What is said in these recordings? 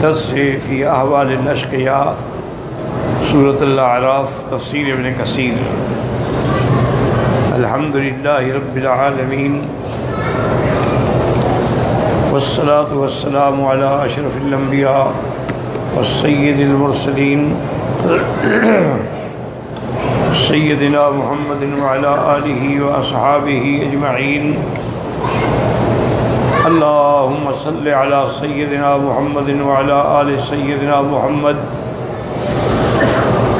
10 سے فی احوال الاشقیاء سورۃ الاعراف تفسیر ابن کثیر۔ الحمدللہ رب العالمین والصلاة والسلام علی اشرف الانبیاء والسید المرسلین سیدنا محمد وعلی آلہ واصحابہ اجمعین۔ اللہم صلی علی سیدنا محمد وعلی آل سیدنا محمد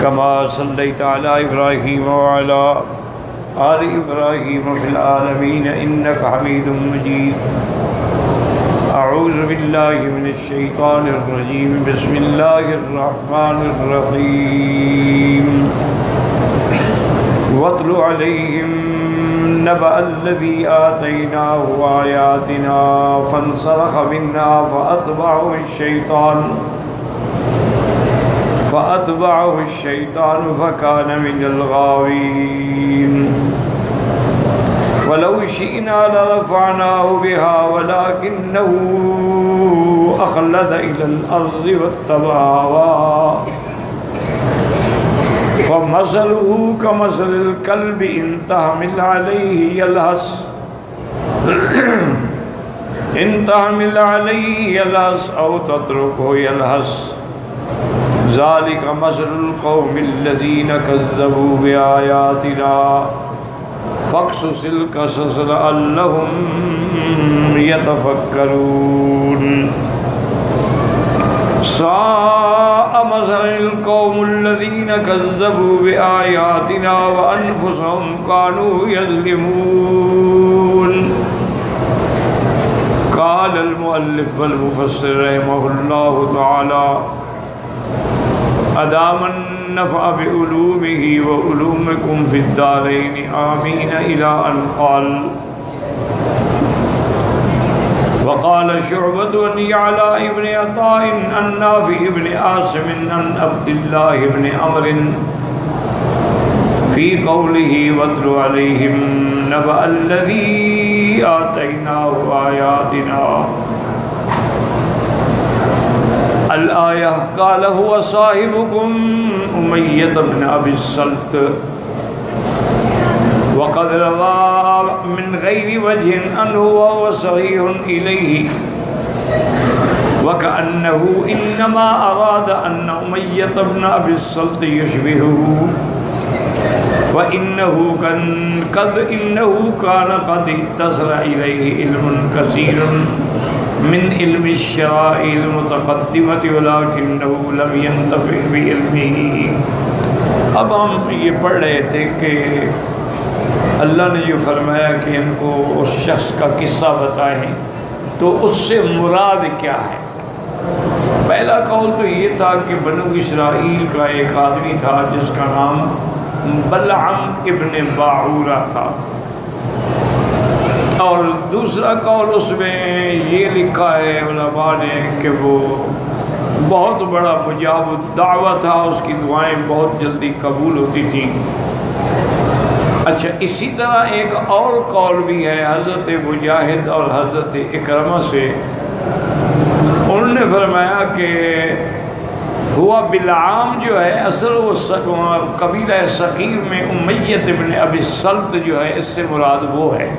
کما صلیت علی ابراہیم وعلی آل ابراہیم فی العالمین انک حمید مجید۔ اعوذ باللہ من الشیطان الرجیم، بسم اللہ الرحمن الرحیم۔ واتل علیہم نبأ الذی آتیناہ آیاتنا فانسلخ منہا فأتبعہ الشیطان فکان من الغاوین۔ ولو شئنا لرفعناه بها ولكنه أخلد إلى الأرض واتبع هواه فمثله كمثل الكلب إن تحمل عليه يلهث أو تتركه يلهث ذلك مثل القوم الذين كذبوا بآياتنا فاقصص القصص لعلهم يتفكرون۔ ساء مثل القوم الذين كذبوا بآياتنا وأنفسهم كانوا يظلمون۔ قال المؤلف والمفسر رحمه الله تعالى أدام النفع بعلومه وعلومكم في الدارين آمين إلى أن قال وقال شعبة عن يعلى ابن عطاء عن نافع ابن عاصم عن عبد الله بن عمرو في قوله واتل عليهم نبأ الذي آتيناه آياتنا الآية قال هو صاحبكم أمية بن أبي الصلت وقد روى من غير وجه أنه وهو صحيح إليه وكأنه إنما أراد أن أمية بن أبي الصلت يشبهه فإنه كان قد اتصل إليه علم كثير من علم الشرائع المتقدمة ولكنه لم ينتفع بعلمه۔ اب ہم یہ پڑھ رہے تھے کہ اللہ نے جو فرمایا کہ ان کو اس شخص کا قصہ بتائیں تو اس سے مراد کیا ہے۔ پہلا قول تو یہ تھا کہ بنو اسرائیل کا ایک آدمی تھا جس کا نام بلعم ابن باعورہ تھا، اور دوسرا قول اس میں یہ لکھا ہے علماء نے کہ وہ بہت بڑا مجاب الدعوہ تھا، اس کی دعائیں بہت جلدی قبول ہوتی تھیں۔ اچھا، اسی طرح ایک اور قول بھی ہے حضرت مجاہد اور حضرت اکرمہ سے، انہوں نے فرمایا کہ ہوا بلعام جو ہے اصل وہ قبیلہ ثقیف میں امیۃ ابن ابی الصلت جو ہے اس سے مراد وہ ہے،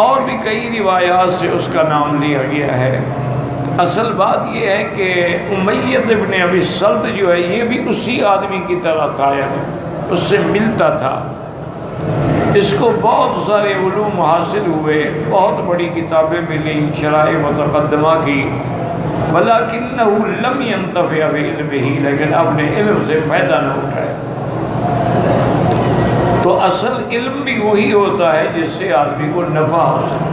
اور بھی کئی روایات سے اس کا نام لیا گیا ہے۔ اصل بات یہ ہے کہ امیۃ ابن ابی الصلت جو ہے یہ بھی اسی آدمی کی طرح تھا، یعنی اس سے ملتا تھا۔ اس کو بہت سارے علوم حاصل ہوئے، بہت بڑی کتابیں ملی شرائع متقدمہ کی، ولیکنہ لم ینتفع بعلمہ، لیکن اپنے علم سے فائدہ نہ اٹھائے۔ تو اصل علم بھی وہی ہوتا ہے جس سے آدمی کو نفع حاصل ہو۔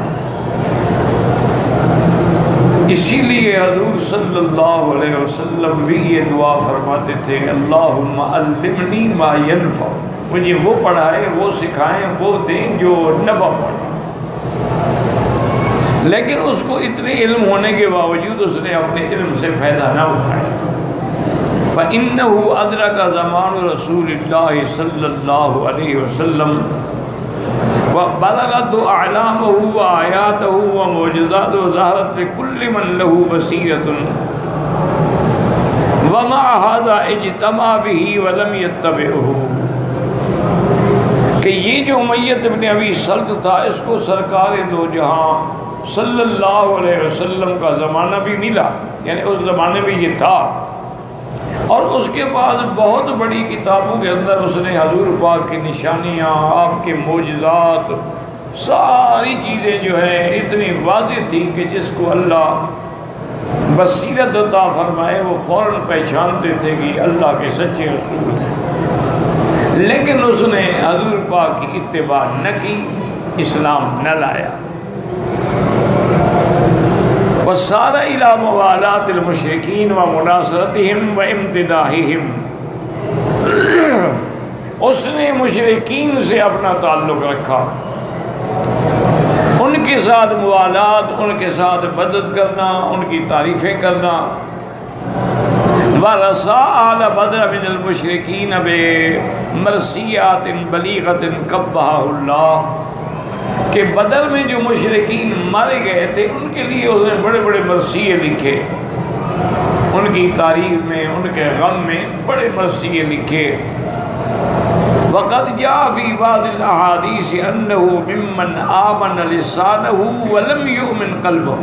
اسی لیے حضور صلی اللہ علیہ وسلم بھی یہ دعا فرماتے تھے، اللہم علمنی ما ینفع، مجھے وہ پڑھائیں، وہ سکھائیں، وہ دیں جو نفع پڑھائیں۔ لیکن اس کو اتنے علم ہونے کے باوجود اس نے اپنے علم سے فائدہ نہ اٹھایا۔ فإنه أدرك زمان رسول الله صلی اللہ علیہ وسلم فبلغت اعلامہ وآیاتہ ومعجزاتہ ظہرت لکل من لہ بصیرۃ ومع ھذا اجتمع بہ ولم یتبعہ، کہ یہ جو امیۃ ابن ابی سلط تھا اس کو سرکار دو جہاں صلی اللہ علیہ وسلم کا زمانہ بھی ملا، یعنی اس زمانے میں یہ تھا، اور اس کے بعد بہت بڑی کتابوں کے اندر اس نے حضور پاک کی نشانیاں، آپ کے معجزات، ساری چیزیں جو ہیں اتنی واضح تھیں کہ جس کو اللہ بصیرت عطا فرمائے وہ فوراً پہچانتے تھے کہ اللہ کے سچے رسول ہیں، لیکن اس نے حضور پاک کی اتباع نہ کی، اسلام نہ لایا۔ وَسَارَ إِلَى مُوَالَاةِ الْمُشْرِكِينَ وَمُنَاصَرَتِهِمْ وَإِمْتِدَاحِهِمْ، اس نے مشرکین سے اپنا تعلق رکھا، ان کے ساتھ موالات، ان کے ساتھ مدد کرنا، ان کی تعریفیں کرنا۔ وَرَسَا أَهْلَ بَدْرَ مِنَ الْمُشْرِكِينَ بِمَرْثِيَّاتٍ بَلِيغَةٍ قَبَّحَهُ اللَّهُ، کہ بدر میں جو مشرکین مارے گئے تھے ان کے لیے اس نے بڑے بڑے مرثیے لکھے، ان کی تعریف میں، ان کے غم میں بڑے مرثیے لکھے۔ وقد جاء في بعض الاحاديث انه ممن آمن لسانه ولم يؤمن قلبه،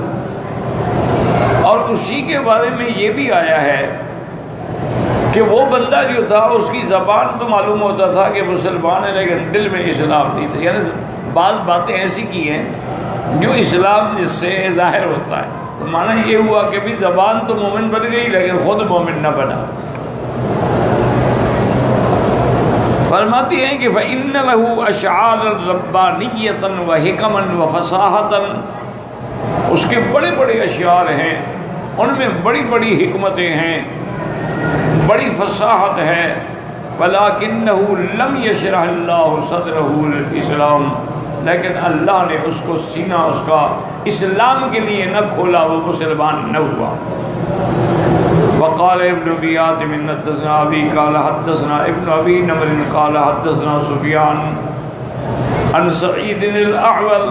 اور اسی کے بارے میں یہ بھی آیا ہے کہ وہ بندہ جو تھا اس کی زبان تو معلوم ہوتا تھا کہ مسلمان ہے لیکن دل میں اسلام نہیں تھا، یعنی بعض باتیں ایسی کی ہیں جو اسلام جس سے ظاہر ہوتا ہے، تو معنی یہ ہوا کہ بھی زبان تو مومن بن گئی لیکن خود مومن نہ بنا۔ فرماتی ہیں کہ فَإِنَّ لَهُ أَشْعَارًا رَبَّانِيَّةً وَحِكَمًا وَفَصَاحَةً، اس کے بڑے بڑے اشعار ہیں، ان میں بڑی بڑی حکمتیں ہیں، بڑی فصاحت ہے۔ وَلَكِنَّهُ لَمْ يَشْرَحْ اللَّهُ صَدْرَهُ لِلْإِسْلَامِ، لیکن اللہ نے اس کو سینہ اس کا اسلام کے لیے نہ کھولا، وہ مسلمان نہ ہوا۔ وقال ابن ابی حاتم حدثنا ابی قال حدثنا ابن ابی نمر قال حدثنا سفیان عن سعید الاعور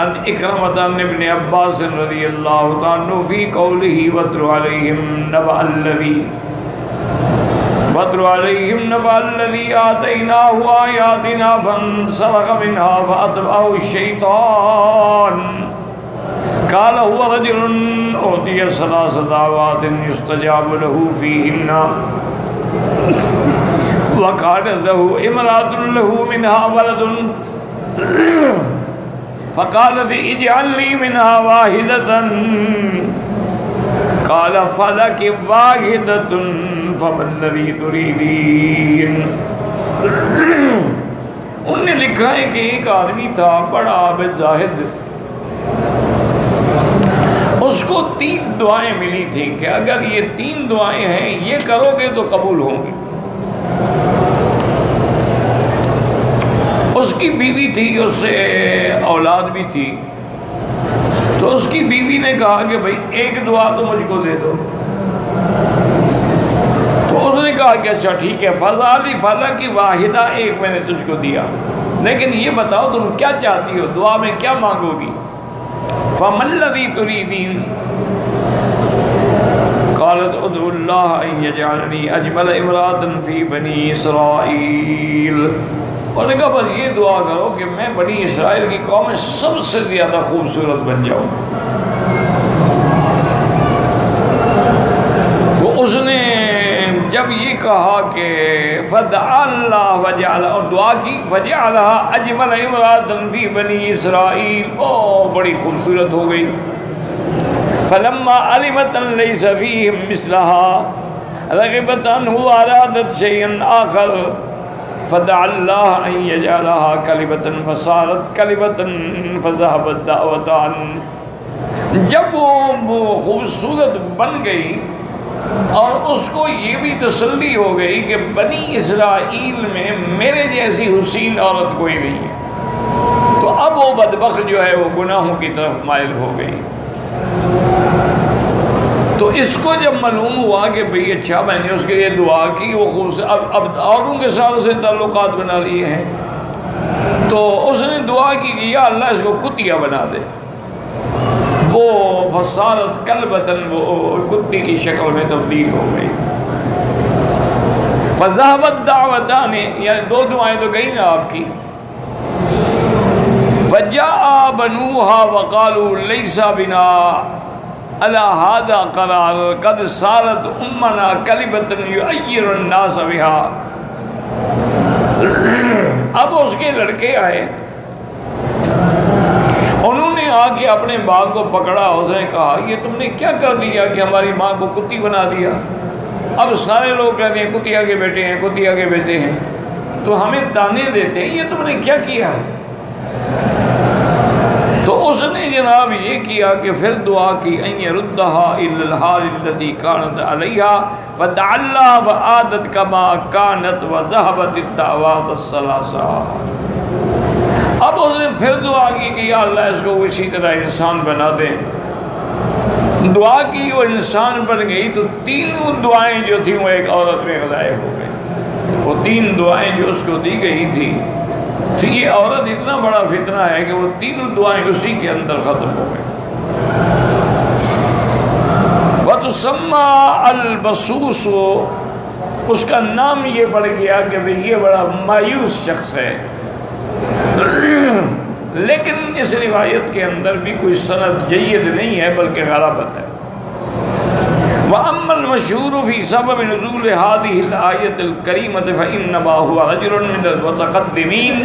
عن اکرمۃ عن ابن عباس رضی اللہ تعالی عنہ فی قوله واتل علیہم نبأ الذی آتیناہ آیاتنا فانسلخ منها فأتبعه الشیطان قال هو رجل أوتي 3 دعوات يستجاب له فيهن وكانت له امرأة له منها ولد فقالت اجعل لي منها واحدة قال فلك واحدة فما الذي تريدين۔ انہوں نے لکھا ہے کہ ایک آدمی تھا بڑا عابد زاہد، اس کو 3 دعائیں ملی تھیں کہ اگر یہ 3 دعائیں ہیں یہ کرو گے تو قبول ہوں گی۔ اس کی بیوی تھی، اس سے اولاد بھی تھی، تو اس کی بیوی نے کہا کہ بھئی ایک دعا تو مجھ کو دے دو، تو اس نے کہا کہ اچھا ٹھیک ہے، فضا کی واحدہ ایک میں نے تجھ کو دیا، لیکن یہ بتاؤ تم کیا چاہتی ہو، دعا میں کیا مانگو گی؟ فَمَا الَّذِي تُرِيدِينَ قَالَتْ ادْعُوا اللَّهَ أَن يَجْعَلَنِي أَجْمَلَ امْرَأَةً فِي بَنِي إِسْرَائِيلَ، اور نے کہا بس یہ دعا کرو کہ میں بنی اسرائیل کی قوم میں سب سے زیادہ خوبصورت بن جاؤں۔ تو اس نے جب یہ کہا کہ فدعا اللہ وجعل، اور دعا کی وجعلها اجمل امرأة فی بنی اسرائیل، بڑی خوبصورت ہو گئی۔ فلما علمت ان لیس فیہم مثلها رغبت عنہ ارادت شیئا آخر فدعا اللہ ان یجعلها کلمة فصارت کلمة فذهبت دعوتان۔ جب وہ خوبصورت بن گئی اور اس کو یہ بھی تسلی ہو گئی کہ بنی اسرائیل میں میرے جیسی حسین عورت کوئی نہیں ہے، تو اب وہ بدبخت جو ہے وہ گناہوں کی طرف مائل ہو گئی۔ تو اس کو جب معلوم ہوا کہ بھئی اچھا میں نے اس کے لیے دعا کی، وہ خوبصورت اب اوروں کے ساتھ اسے تعلقات بنا لیے ہیں، تو اس نے دعا کی کہ یا اللہ اس کو کتیا بنا دے. وہ فصارت کلبتن، وہ کتی کی شکل میں تبدیل ہو گئی. فذهبت دعوتان، یعنی دو دعائیں تو گئی نا آپ کی. فجاء بنوها وقالوا ليس بنا على هذا قرار قد صارت امنا كلبة يعير الناس بها. اب اس کے لڑکے آئے، انہوں نے آ کے اپنے ماں کو پکڑا. اس نے کہا یہ تم نے کیا کر دیا کہ ہماری ماں کو کتی بنا دیا؟ اب سارے لوگ کہتے ہیں کتیا کے بیٹے ہیں، کتیا کے بیٹے ہیں، تو ہمیں تانے دیتے ہیں، یہ تم نے کیا کیا ہے؟ تو اس نے جناب یہ کیا کہ پھر دعا کی ان يردها الى الحال التي كانت عليها فدعا الله فعادت كما كانت وذهبت الدعوات الثلاثه. اب اس نے پھر دعا کی کہ یا اللہ اس کو اسی طرح انسان بنا دے. دعا کی، وہ انسان بن گئی تو تینوں دعائیں جو تھیں وہ ایک عورت میں غائب ہو گئی. وہ تین دعائیں جو اس کو دی گئی تھی، تو یہ عورت اتنا بڑا فتنہ ہے کہ وہ تینوں دعائیں اسی کے اندر ختم ہو گئی. وَتُسَمَّى الْبَصُوصُ، اس کا نام یہ پڑ گیا کہ یہ بڑا مایوس شخص ہے. لیکن اس روایت کے اندر بھی کوئی سند جید نہیں ہے بلکہ غلبت ہے. وَأَمَّا الْمَشْهُورُ فِي سَبَبِ نُزُولِ هَذِهِ الْآيَةِ الْكَرِيمَةِ فَإِنَّمَا هُوَ رَجُلٌ مِنَ الْمُتَقَدِّمِينَ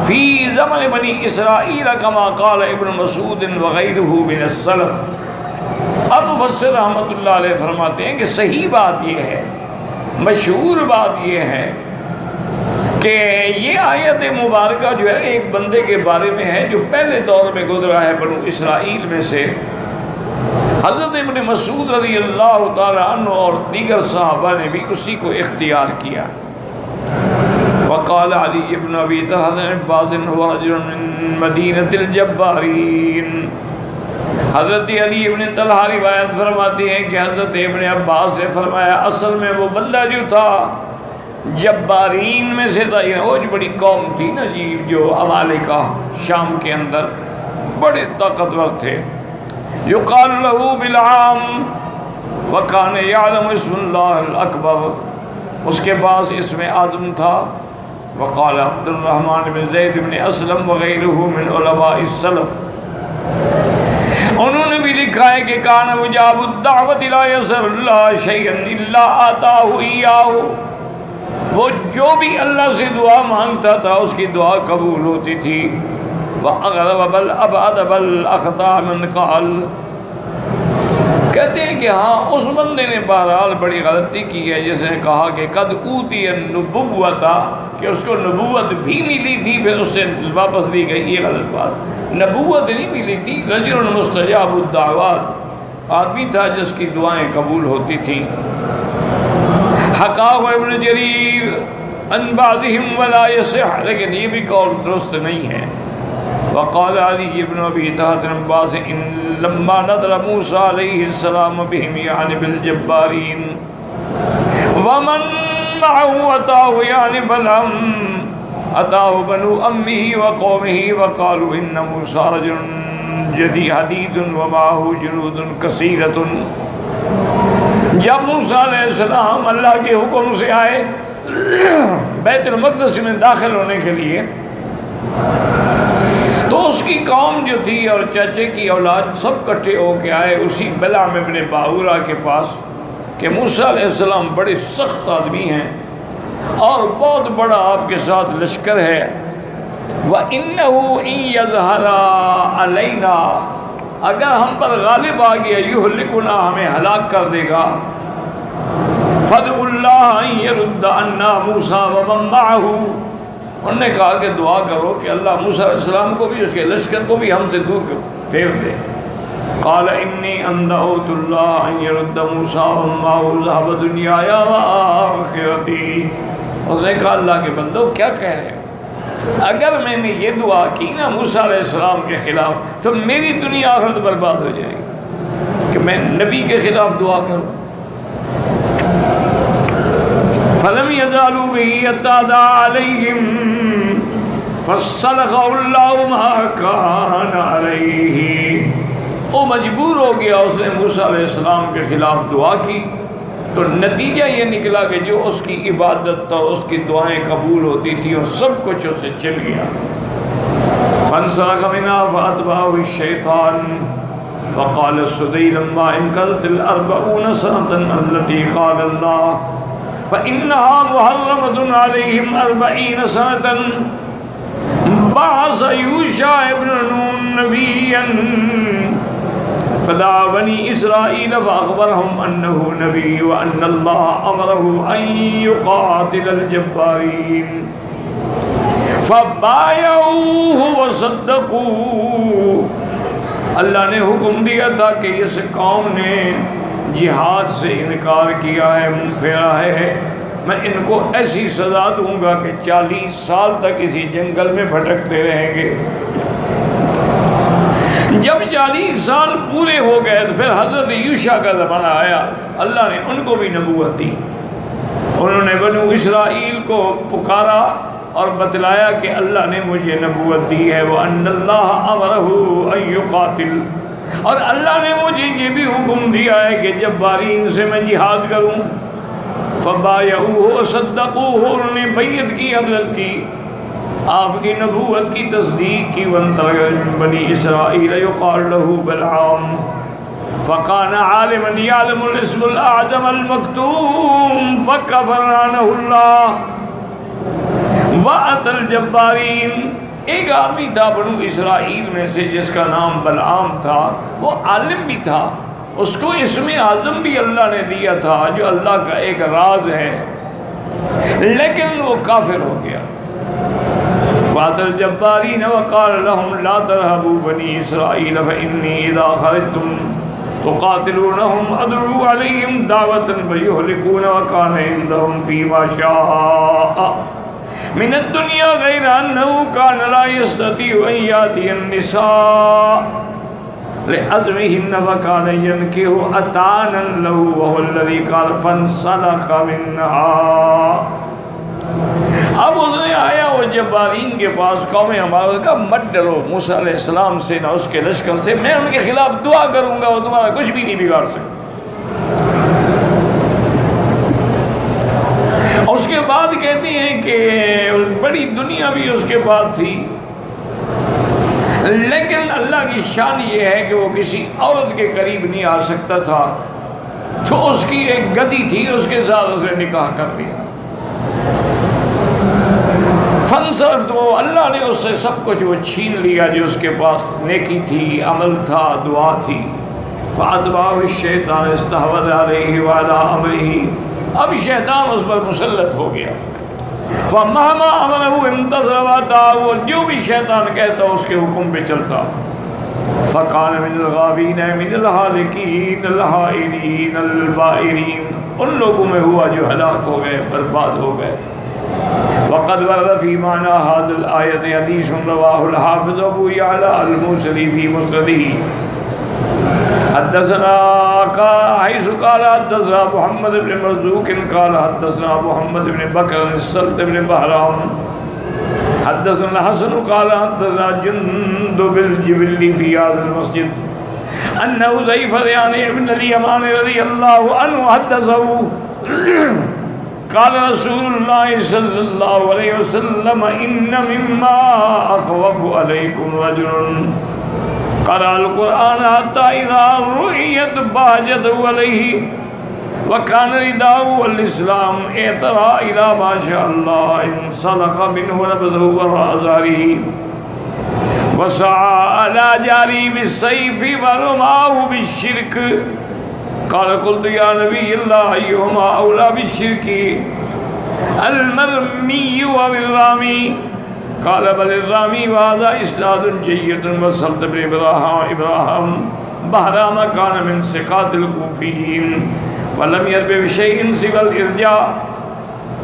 فِي زَمَنِ بَنِي إِسْرَائِيلَ كَمَا قَالَ ابن مسعود وغيره من السلف. اب مفسر رحمۃ اللہ علیہ فرماتے ہیں کہ صحیح بات یہ ہے، مشہور بات یہ ہے کہ یہ آیت مبارکہ جو ہے ایک بندے کے بارے میں ہے جو پہلے دور میں گزرا ہے بنو اسرائیل میں سے. حضرت ابن مسعود رضی اللہ تعالی عنہ اور دیگر صحابہ نے بھی اسی کو اختیار کیا. وقال علی ابن ابی طلحہ عباس هو رجل من مدینۃ الجبارین. حضرت علی ابن طلحہ روایت فرماتے ہیں کہ حضرت ابن عباس نے فرمایا اصل میں وہ بندہ جو تھا جبارین میں سے تھا. وہ جو بڑی قوم تھی نا جی، جو عمالقہ شام کے اندر بڑے طاقتور تھے. یقال له بلعام وکان یعلم اسم اللہ الاکبر، اس کے پاس اسم آدم تھا. وقال عبد الرحمن بن زید بن اسلم وغیرہ من علماء السلف. انہوں نے بھی لکھا ہے کہ کان مجاب الدعوت لا یسر اللہ شیئا الا آتاہ ایاہ، وہ جو بھی اللہ سے دعا مانگتا تھا اس کی دعا قبول ہوتی تھی. وَأَغْرَبَ بَلْ أَبْعَدَ بَلْ أَخْطَأَ مَنْ قَالَ، کہتے ہیں کہ ہاں اس بندے نے بہرحال بڑی غلطی کی ہے جس نے کہا کہ قد اوتی النبوۃ، کہ اس کو نبوت بھی ملی تھی پھر اس سے واپس لی گئی. یہ غلط بات، نبوت نہیں ملی تھی. رجل مستجاب الدعوات، آدمی تھا جس کی دعائیں قبول ہوتی تھیں. حکاہ ابن جریر ان بعضهم ولا يصح، لیکن یہ بھی قول درست نہیں ہے. وقال علی ابن ابی طلحہ عباس ان لما نظر موسیٰ علیہ السلام بهم یعنی بالجبارین ومن معه اتاه یعنی بلعم اتاه بنو امه وقومه وقالوا ان موسیٰ رجل جدی حدید ومعه جنود کثیرۃ. جب موسیٰ علیہ السلام اللہ کے حکم سے آئے بیت المقدس میں داخل ہونے کے لیے، تو اس کی قوم جو تھی اور چچے کی اولاد سب کٹھے ہو کے آئے اسی بلعم ابن باورا کے پاس کہ موسیٰ علیہ السلام بڑے سخت آدمی ہیں اور بہت بڑا آپ کے ساتھ لشکر ہے. وَإِنَّهُ إِن يَظْهَرَ عَلَيْنَا، اگر ہم پر غالب آ گیا يُهْلِكُنَا، ہمیں ہلاک کر دے گا. فَادْعُوا اللَّهَ أَن يَرُدَّ عَنَّا مُوسَىٰ وَمَن مَّعَهُ، انہوں نے کہا کہ دعا کرو کہ اللہ موسیٰ علیہ السلام کو بھی اس کے لشکر کو بھی ہم سے دور پھیر دے. قال انی ان دعوت اللہ ان يرد موسیٰ ومن معه ذهب دنیایا وآخرتی. اس نے کہا اللہ کے بندو کیا کہہ رہے ہیں، اگر میں نے یہ دعا کی نا موسیٰ علیہ السلام کے خلاف تو میری دنیا آخرت برباد ہو جائے گی کہ میں نبی کے خلاف دعا کروں. فلم يزالوا به يتعدى عليهم فَصَلَغَهُ اللَّهُ مَا كَانَ عَلَيْهِ، وہ مجبور ہو گیا، اس نے موسیٰ علیہ السلام کے خلاف دعا کی، تو نتیجہ یہ نکلا کہ جو اس کی عبادت اور اس کی دعائیں قبول ہوتی تھی اور سب کچھ اس سے چل گیا۔ فَانْسَلَخَ مِنْهَا فَأَتْبَعَهُ الشَّيْطَانُ وَقَالَ السُّدَيْ لَمَّا انْقَضَتِ الْأَرْبَعُونَ سَنَةً الَّتِي قَالَ اللَّهُ فَإِنَّهَا مُحَرَّمَةٌ عَلَيْهِمْ 40 سَنَةً بَعَثَ يُوشَعَ ابْنَ نُونَ نَبِيًّا فدعا بني إسرائيل فأخبرهم أنه نبي وأن الله أمره أن يقاتل الجبارين فبايعوه وصدقوه۔ اللہ نے حکم دیا تھا کہ اس قوم نے جہاد سے انکار کیا ہے، منہ پھیرا ہے، میں ان کو ایسی سزا دوں گا کہ 40 سال تک اسی جنگل میں بھٹکتے رہیں گے۔ جب 40 سال پورے ہو گئے تو پھر حضرت یوشع کا زمانہ آیا، اللہ نے ان کو بھی نبوت دی۔ انہوں نے بنو اسرائیل کو پکارا اور بتلایا کہ اللہ نے مجھے نبوت دی ہے، وَأَنَّ اللَّهَ أَمَرَهُ أَن يُقَاتِلَ، اور اللہ نے مجھے یہ بھی حکم دیا ہے کہ جبارین سے میں جہاد کروں۔ فَبَايَعُوهُ وَصَدَّقُوهُ، انہوں نے بیعت کی، حضرت کی، آپ کی نبوت کی تصدیق کی۔ وَانْطَلَقَ مِن بَنِي إِسْرَائِيلَ يُقَالُ لَهُ بَلْعَامُ فَكَانَ عَالِمًا يَعْلَمُ الْاسْمَ الْأَعْظَمَ الْمَكْتُومَ فَكَفَرْنَاهُ اللَّهُ وَأَتَى الْجَبَّارِينَ۔ ایک آدمی تھا بنو اسرائیل میں سے جس کا نام بلعام تھا، وہ عالم بھی تھا، اس کو اسم اعظم بھی اللہ نے دیا تھا جو اللہ کا ایک راز ہے، لیکن وہ کافر ہو گیا۔ وَأَتَى الْجَبَّارِينَ وَقَالَ لَهُمْ لَا تَرْهَبُوا بَنِي إِسْرَائِيلَ فَإِنِّي إِذَا خَرَجْتُمْ تُقَاتِلُونَهُمْ أَدْعُو عَلَيْهِمْ دَعْوَةً فَيُهْلِكُونَ وَكَانَ عِندَهُمْ فِيمَا شَاءَ مِنَ الدُّنْيَا غَيْرَ أَنَّهُ كَانَ لَا يَسْتَطِيعُ أَن يَأْتِيَ النِّسَاءَ لِأَزْوَاجِهِنَّ فَكَانَ يَنكِحُ أَتَانًا لَهُ وَهُوَ الَّذِي قَالَ فَانْسَلَخَ مِنْهَا۔ اب اس نے آیا وہ جبارین کے پاس، قوم ہمارا کا مت ڈرو موسیٰ علیہ السلام سے نہ اس کے لشکر سے، میں ان کے خلاف دعا کروں گا، وہ تمہارا کچھ بھی نہیں بگاڑ سکتے۔ اس کے بعد کہتے ہیں کہ بڑی دنیا بھی اس کے پاس تھی، لیکن اللہ کی شان یہ ہے کہ وہ کسی عورت کے قریب نہیں آ سکتا تھا، تو اس کی ایک گدی تھی، اس کے ساتھ اس نے نکاح کر لیا۔ فنصرف، تو اللہ نے اس سے سب کچھ وہ چھین لیا جو اس کے پاس نیکی تھی، عمل تھا، دعا تھی۔ فَأَتْبَعَهُ الشَّيْطَانُ اسْتَحْوَذَ عَلَيْهِ وَعَلَىٰ أَمْرِهِ، اب شیطان اس پر مسلط ہو گیا۔ فَمَهْمَا أَمَرَهُ امْتَثَلَ وَأَطَاعَهُ، جو بھی شیطان کہتا اس کے حکم پہ چلتا۔ فَكَانَ مِنَ الْغَابِينَ مِنَ الْهَالِكِينَ الْحَائِرِينَ الْبَائِرِينَ، ان لوگوں میں ہوا جو ہلاک ہو گئے، برباد ہو گئے۔ وقد ورد في معنى هذه الآية حديث رواه الحافظ أبو يعلى الموصلي في مسنده حدثنا حيث قال حدثنا محمد بن مرزوق قال حدثنا محمد بن بكر السلط بن بهرام حدثنا الحسن قال حدثنا جندب الجبلي في هذا المسجد أن حذيفة يعني ابن اليمان رضي الله عنه حدثه قال رسول الله صلى الله عليه وسلم إن مما أخوف عليكم رجل قرأ القرآن حتى إذا رؤيت بهجت عليه وكان رداءه والإسلام اعترى إلى ما شاء الله انسلخ منه نبذه وراء ظهره وسعى على جاري بالسيف ورماه بالشرك قال قلت يا نبي الله أيهما أولى بالشرك المرمي والرامي قال بل الرامي وهذا إسناد جيد وصلت بن إبراهيم بهرام كان من ثقات الكوفيين ولم يرب بشيء سوى الإرجاء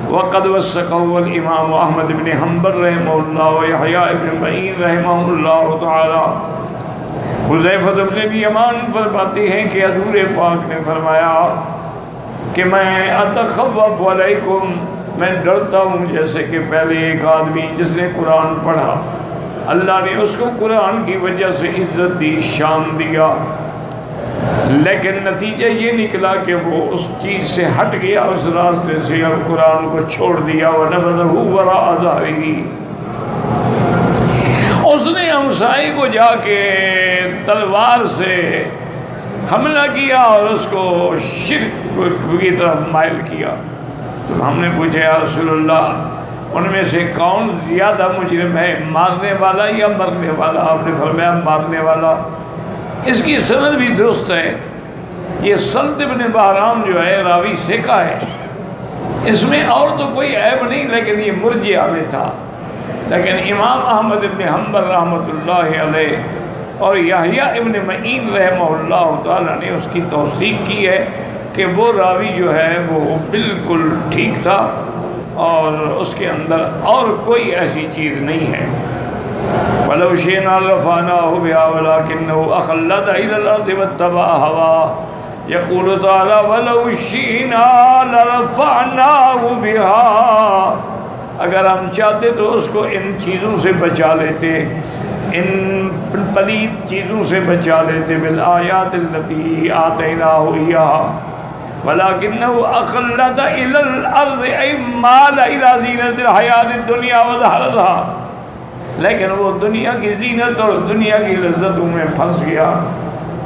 وقد وثقه الإمام أحمد بن حنبل رحمه الله ويحيى بن معين رحمه الله تعالى۔ حذیفہ بن یمان فرماتے ہیں کہ حضور پاک نے فرمایا کہ میں اتخوف علیکم، میں ڈرتا ہوں جیسے کہ پہلے ایک آدمی جس نے قرآن پڑھا، اللہ نے اس کو قرآن کی وجہ سے عزت دی، شان دیا، لیکن نتیجہ یہ نکلا کہ وہ اس چیز سے ہٹ گیا، اس راستے سے، اور قرآن کو چھوڑ دیا۔ وَنَبَذَهُ وَرَاءَ ظَهْرِهِ، اس نے ہمسائے کو جا کے تلوار سے حملہ کیا اور اس کو شرک کی طرف مائل کیا۔ تو ہم نے پوچھا یا رسول اللہ ان میں سے کون زیادہ مجرم ہے، مارنے والا یا مرنے والا؟ آپ نے فرمایا مارنے والا۔ اس کی سند بھی درست ہے، یہ سلط ابن بہرام جو ہے راوی ثقہ ہے، اس میں اور تو کوئی عیب نہیں، لیکن یہ مرجئہ میں تھا۔ لیکن امام احمد ابن حنبل رحمۃ اللہ علیہ اور یحییٰ ابن معین رحمہ اللہ تعالیٰ نے اس کی توثیق کی ہے کہ وہ راوی جو ہے وہ بالکل ٹھیک تھا اور اس کے اندر اور کوئی ایسی چیز نہیں ہے۔ وَلَوْ شِئْنَا لَرَفَعْنَاهُ بِهَا وَلَكِنَّهُ أَخْلَدَ إِلَى الْأَرْضِ وَاتَّبَعَ هَوَاهُ يَقُولُ تَعَالَى وَلَوْ شِئْنَا لَرَفَعْنَاهُ بِهَا، اگر ہم چاہتے تو اس کو ان چیزوں سے بچا لیتے، ان پلید چیزوں سے بچا لیتے، بالآیات التي آتیناہ إياها وَلَكِنَّهُ أَخْلَدَ إِلَى الْأَرْضِ أَيْ مَالَ إِلَى زِينَةِ الْحَيَاةِ الدُّنْيَا وَزَهَرَتِهَا، لیکن وہ دنیا کی زینت اور دنیا کی لذتوں میں پھنس گیا۔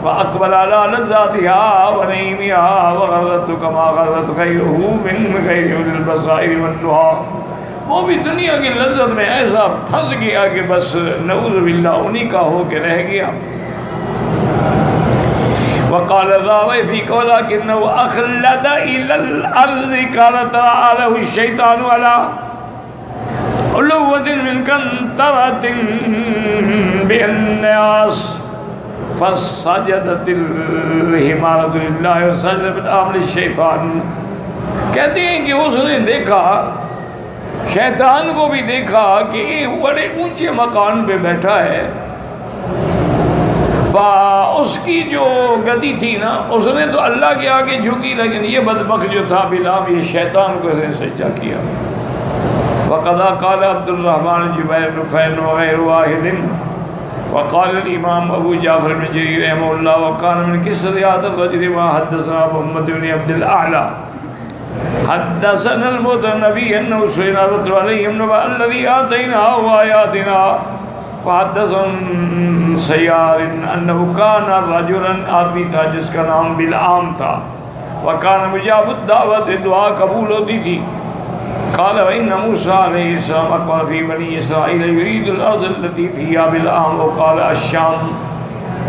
وَأَقْبَلَ عَلَى لَذَّاتِهَا وَنَعِيمِهَا وَغَرَّتْهُ كَمَا غَرَّتْ غَيْرُهُ مِنْ غَيْرِ أُولِي الْبَصَائِرِ وَالنُّهَى، وہ بھی دنیا کی لذت میں ایسا پھنس گیا کہ بس نعوذ باللہ انہی کا ہو کے رہ گیا۔ وقال الراوي في قوله إنه أخلد إلى الأرض قال ترى له الشيطان على علوة من كنترة بالناس فسجدت الحمارة لله وسجدت بالأمر الشيطان۔ کہتے ہیں کہ اس نے دیکھا، شیطان کو بھی دیکھا کہ ایک بڑے اونچے مکان پہ بیٹھا ہے، اس کی جو گدی تھی نا اس نے تو اللہ کے آگے جھکی، لیکن یہ بدبخت جو تھا بلام یہ شیطان کو اس نے سجدہ کیا۔ وقضا قال عبد الرحمن جبیر بن نفیل وغیر واحد، وقال الامام ابو جعفر بن جریر رحمہ اللہ وقال من قصة هذا الرجل ما حدثنا محمد بن عبد الاعلى حدثنا المتنبي انه سئل الرجل عليهم نبأ الذي آتيناه وآياتنا فحدثهم سیار انه كان رجلا آدمی تھا جس کا نام بلعام تھا، وكان مجاب الدعوت، دعا قبول ہوتی تھی۔ قال وإن موسى عليه السلام أقبل في بني إسرائيل يريد الأرض التي فيها بلعام وقال الشام،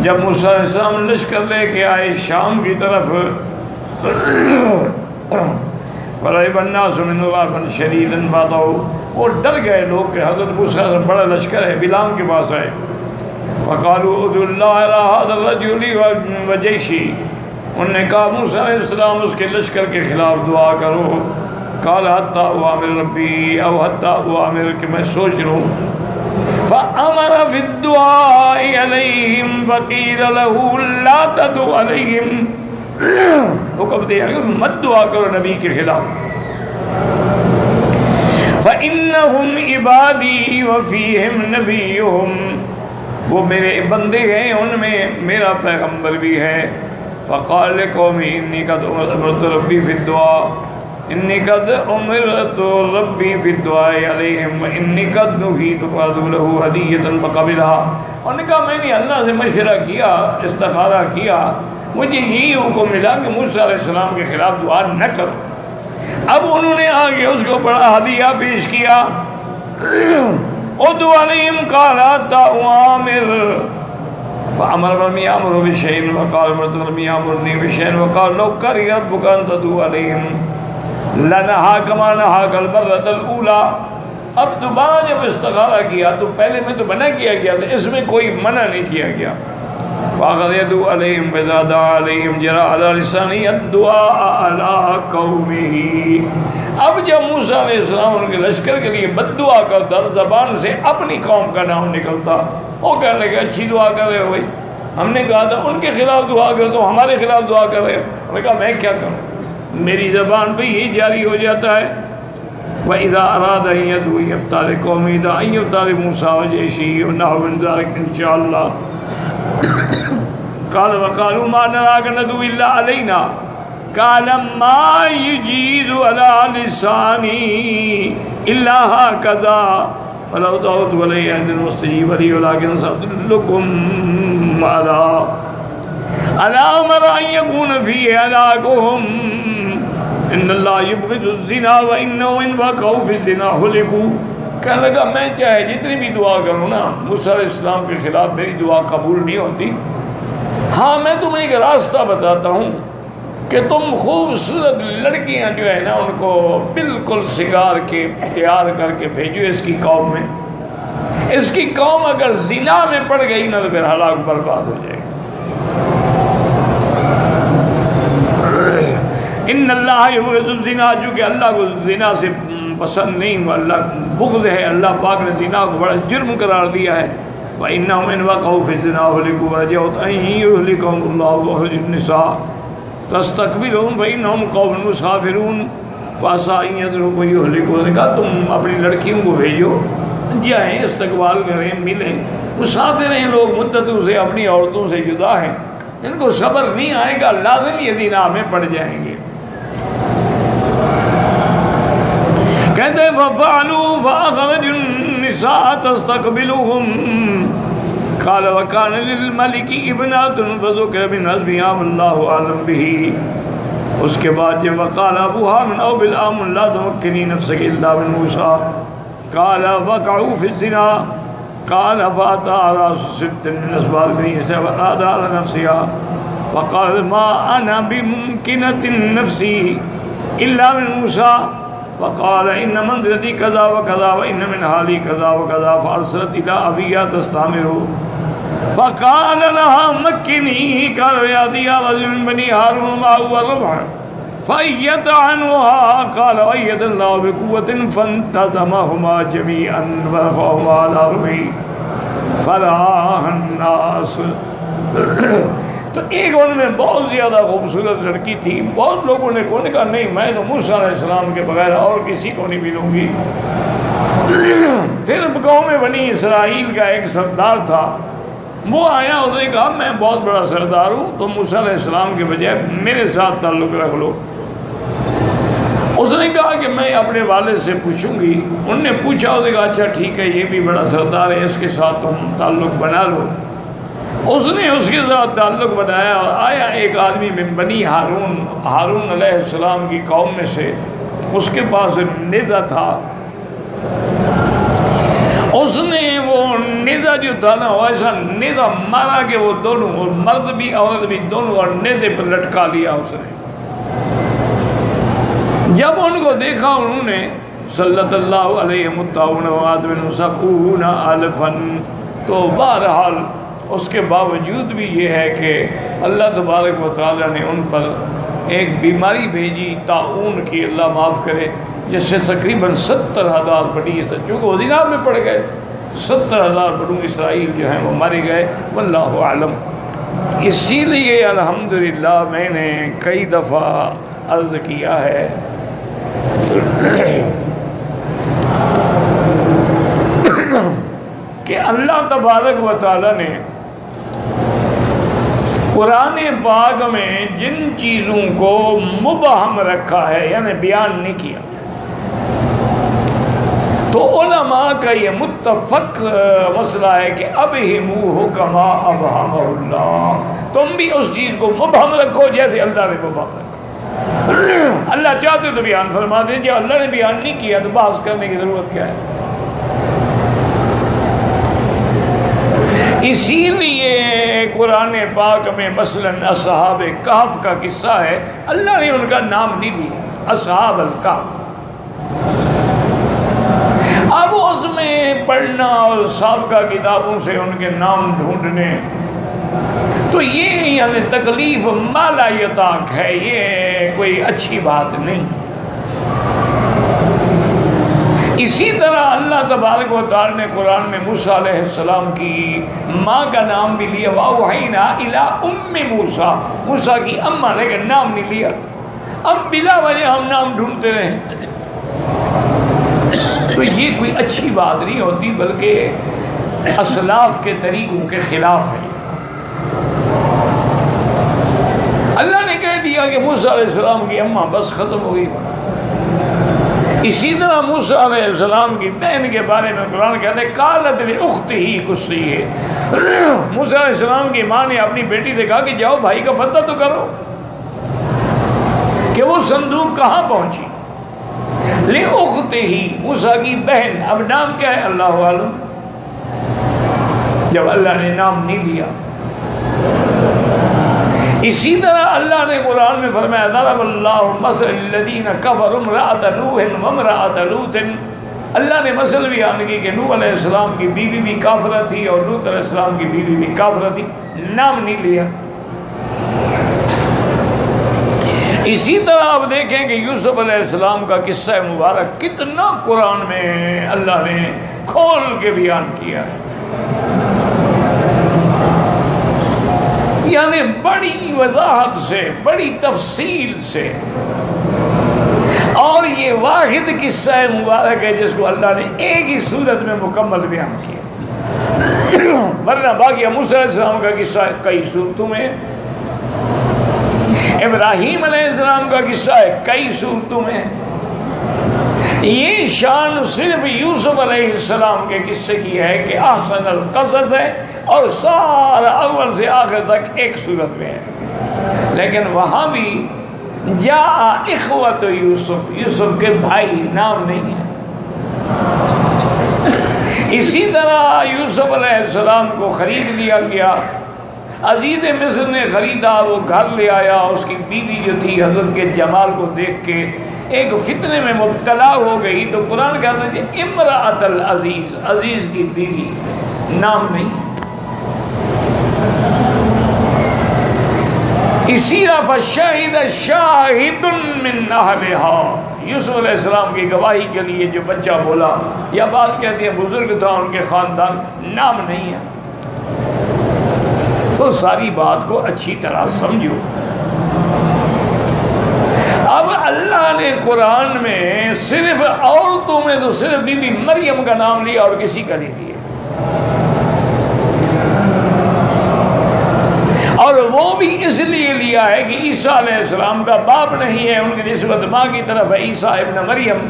جب موسیٰ علیہ السلام لشکر لے کے آئے شام کی طرف، فرعب الناس من رعبا شديدا فاتوا، وہ ڈر گئے لوگ کہ حضرت موسیٰ سے بڑا لشکر ہے، بلعام کے پاس آئے۔ فقالوا ادعوا الله على هذا الرجل وجيشه، انہوں نے کہا موسیٰ علیہ السلام اس کے لشکر کے خلاف دعا کرو۔ قال حتى اوامر ربی، او حتى اوامر کہ میں سوچ لوں۔ فامر في الدعاء عليهم فقيل له لا تدعوا عليهم، حکم دیا کہ مت دعا کرو نبی کے خلاف، فإنهم عبادي وفيهم نبيهم، وہ میرے بندے ہیں ان میں میرا پیغمبر بھی ہے۔ فقال لقومه إني قد أمرت ربي في الدعاء، إني قد أمرت ربي في الدعاء عليهم وإني قد نهيت فأدعو له هدية فقبلها، انہوں نے کہا میں نے اللہ سے مشورہ کیا، استخارہ کیا، مجھے یہی حکم ملا کہ موسیٰ علیہ السلام کے خلاف دعا نہ کرو۔ اب انہوں نے آگے اس کو بڑا ہدیہ پیش کیا، ادعو علیہم قال حتى اوامر، فامر ولم يامر بشيء وقال امرت ولم يامرني بشيء وقال لو كره ربك ان تدعو عليهم لنهاك كما نهاك المرة الأولى۔ اب دوبارہ جب استخارہ کیا تو پہلے میں تو منع کیا گیا تھا، اس میں کوئی منع نہیں کیا گیا۔ فاخذ يدعو عليهم فإذا دعا عليهم جرى على لسانه الدعاء على قومه، اب جب موسیٰ علیہ السلام ان کے لشکر کے لیے بد دعا کرتا، زبان سے اپنی قوم کا نام نکلتا، وہ کہنے لگا اچھی دعا کر رہے ہو بھائی، ہم نے کہا تھا ان کے خلاف دعا کر دو، ہمارے خلاف دعا کر رہے ہو۔ انہوں نے کہا میں کیا کروں، میری زبان پہ یہ جاری ہو جاتا ہے۔ وَإِذَا أَرَادَ أَن يَدْعُوَ يَفْتَحُ لِقَوْمِهِ دَعًا يَفْتَحُ لِمُوسَىٰ وَجَيْشِهِ وَنَحْوُ مِن ذَلِكَ إِن شَاءَ اللَّهُ قال وقالوا ما نراك ندعو إلا علينا قال ما يجيز على لساني إلا هكذا ولو دعوت ولي أحد مستجيب لي ولكن سأدلكم على أمر أن يكون فيه هلاكهم إن الله يبغض الزنا وإنه إن وقعوا في الزنا هلكوا. کہنے لگا میں چاہے جتنی بھی دعا کروں نا موسیٰ علیہ السلام کے خلاف میری دعا قبول نہیں ہوتی. ہاں میں تمہیں ایک راستہ بتاتا ہوں کہ تم خوبصورت لڑکیاں جو ہے نا ان کو بالکل سنگار کے تیار کر کے بھیجو اس کی قوم میں. اس کی قوم اگر زنا میں پڑ گئی نا تو پھر ہلاک برباد ہو جائے گی. ان اللہ یبغض الزنا، چونکہ اللہ کو زنا سے پسند نہیں، اللہ بغض ہے. اللہ پاک نے زنا کو بڑا جرم قرار دیا ہے. وَإِنَّهُمْ إِنْ وَقَعُوا فِي الزِّنَا هُلِكُوا وَرَجَوْا أَن يُهْلِكَهُمُ اللَّهُ وَأَخْرَجَ النِّسَاءَ تَسْتَقْبِلُهُمْ فَإِنَّهُمْ قَوْمٌ مُسَافِرُونَ فَعَسَىٰ أَن يَضْرُبُوا فَيُهْلِكُوا. نے کہا تم اپنی لڑکیوں کو بھیجو، جائیں استقبال کریں، ملیں. مسافر ہیں لوگ، مدتوں سے اپنی عورتوں سے جدا ہیں، ان کو صبر نہیں آئے گا، لازم یہ زنا میں پڑ جائیں گے. کہتے ہیں فَفَعَلُوا فَأَخْرَجُوا النِّسَاءَ تَسْتَقْبِلُهُمْ قَالَ وَكَانَ لِلْمَلِكِ ابْنَةٌ فَذُكِرَ مِنْ حَسْبِهَا وَاللَّهُ أَعْلَمُ بِهِ. اس کے بعد جب وقال ابوها من او بالآم لا تمكني نفسك الا من موسى قال وقعوا في الزنا قال فأتى على ست من أسباب بني إسرائيل وأتى على نفسها وقال ما أنا بممكنة نفسي إلا من موسى فقال إن منزلتي كذا وكذا وإن من حالي كذا وكذا فأرسلت إلى أبيها تستعمره فقال لها مكني قال يأتي رجل من بني هارون معه الربع فأيد عنها قال أيد الله بقوة فانتزمهما جميعا ورفعهما على رمي فراح الناس. تو ایک ان میں بہت زیادہ خوبصورت لڑکی تھی. بہت لوگوں نے کہا نہیں میں تو موسیٰ علیہ السلام کے بغیر اور کسی کو نہیں ملوں گی. پھر قوم بنی اسرائیل کا ایک سردار تھا، وہ آیا، اس نے کہا میں بہت بڑا سردار ہوں، تو موسیٰ علیہ السلام کے بجائے میرے ساتھ تعلق رکھ لو. اس نے کہا کہ میں اپنے والد سے پوچھوں گی. انہوں نے پوچھا، اس نے کہا اچھا ٹھیک ہے یہ بھی بڑا سردار ہے، اس کے ساتھ تم تعلق بنا لو. اس نے اس کے ساتھ تعلق بنایا. آیا ایک آدمی من بنی ہارون علیہ السلام کی قوم میں سے، اس کے پاس نیزہ تھا. اس نے وہ نیزہ جو تھا نا ایسا نیزہ مارا کہ وہ دونوں، اور مرد بھی عورت بھی دونوں، اور نیزے پر لٹکا لیا اس نے. جب ان کو دیکھا انہوں نے صلی اللہ علیہ وسلم، تو بہرحال اس کے باوجود بھی یہ ہے کہ اللہ تبارک و تعالیٰ نے ان پر ایک بیماری بھیجی طاعون کی، اللہ معاف کرے، جس سے تقریباً 70,000 بنی اسرائیل، چونکہ وہ زنا میں پڑ گئے تھے، 70,000 بنو اسرائیل جو ہیں وہ مارے گئے. واللہ اعلم. اسی لیے الحمدللہ میں نے کئی دفعہ عرض کیا ہے کہ اللہ تبارک و تعالیٰ نے قرآن پاک میں جن چیزوں کو مبہم رکھا ہے، یعنی بیان نہیں کیا، تو علماء کا یہ متفق مسئلہ ہے کہ ابہموہ کما ابہمہ اللہ. تم بھی اس چیز کو مبہم رکھو جیسے اللہ نے مبہم رکھا. اللہ چاہتے تو بیان فرما دیں، جب اللہ نے بیان نہیں کیا تو بحث کرنے کی ضرورت کیا ہے؟ اسی لیے قرآن پاک میں مثلا اصحاب کہف کا قصہ ہے، اللہ نے ان کا نام نہیں لیا، اصحاب الکہف. اب اس میں پڑھنا اور سابقہ کتابوں سے ان کے نام ڈھونڈنے، تو یہ یعنی تکلیف مالا یطاق ہے، یہ کوئی اچھی بات نہیں. اسی طرح اللہ تبارک و تعالی نے قرآن میں موسیٰ علیہ السلام کی ماں کا نام بھی لیا، وَأَوْحَيْنَا إِلَىٰ أُمِّ مُوسیٰ، موسیٰ کی اماں، لیکن نام نہیں لیا. اب بلا وجہ ہم نام ڈھونڈتے رہے. تو یہ کوئی اچھی بات نہیں ہوتی، بلکہ اسلاف کے طریقوں کے خلاف ہے۔ اللہ نے کہہ دیا کہ موسیٰ علیہ السلام کی اماں بس ختم ہو گئی۔ اسی طرح موسیٰ علیہ السلام کی بہن کے بارے میں قرآن کہتے ہیں قالت لأختہ قصیہ، موسیٰ علیہ السلام کی ماں نے اپنی بیٹی سے کہا کہ جاؤ بھائی کا پتہ تو کرو کہ وہ صندوق کہاں پہنچی۔ لأختہ، موسیٰ کی بہن، اب نام کیا ہے اللہ عالم، جب اللہ نے نام نہیں لیا۔ اسی طرح اللہ نے قرآن میں فرمایا ضرب اللہ مثل الذین کفروا امرأۃ نوح وامرأۃ لوط، اللہ نے مثل بیان کی کہ نوح علیہ السلام کی بیوی بھی کافرہ تھی اور لوط علیہ السلام کی بیوی بھی کافرہ تھی، نام نہیں لیا۔ اسی طرح آپ دیکھیں کہ یوسف علیہ السلام کا قصہ مبارک کتنا قرآن میں اللہ نے کھول کے بیان کیا ہے، یعنی بڑی وضاحت سے، بڑی تفصیل سے، اور یہ واحد قصہ مبارک ہے جس کو اللہ نے ایک ہی صورت میں مکمل بیان کیا، ورنہ باقی موسیٰ علیہ السلام کا قصہ کئی صورتوں میں، ابراہیم علیہ السلام کا قصہ ہے کئی صورتوں میں۔ یہ شان صرف یوسف علیہ السلام کے قصے کی ہے کہ احسن القصص ہے اور سارا اول سے آخر تک ایک صورت میں ہے، لیکن وہاں بھی جاء اخوت یوسف، یوسف کے بھائی نام نہیں ہے۔ اسی طرح یوسف علیہ السلام کو خرید لیا گیا، عزیز مصر نے خریدا، وہ گھر لے آیا، اس کی بیوی جو تھی حضرت کے جمال کو دیکھ کے ایک فتنے میں مبتلا ہو گئی، تو قرآن کہتا ہے کہ امرأۃ العزیز، عزیز کی بیوی، نام نہیں۔ اسی طرح فشہد شاہد من اہلہا، یوسف علیہ السلام کی گواہی کے لیے جو بچہ بولا، یا بات کہتے ہیں بزرگ تھا ان کے خاندان، نام نہیں ہے۔ تو ساری بات کو اچھی طرح سمجھو۔ اب اللہ نے قرآن میں صرف عورتوں میں تو صرف بی بی مریم کا نام لیا اور کسی کا نہیں لیا، اور وہ بھی اس لیے لیا ہے کہ عیسیٰ علیہ السلام کا باپ نہیں ہے، ان کی نسبت ماں کی طرف ہے، عیسیٰ ابن مریم۔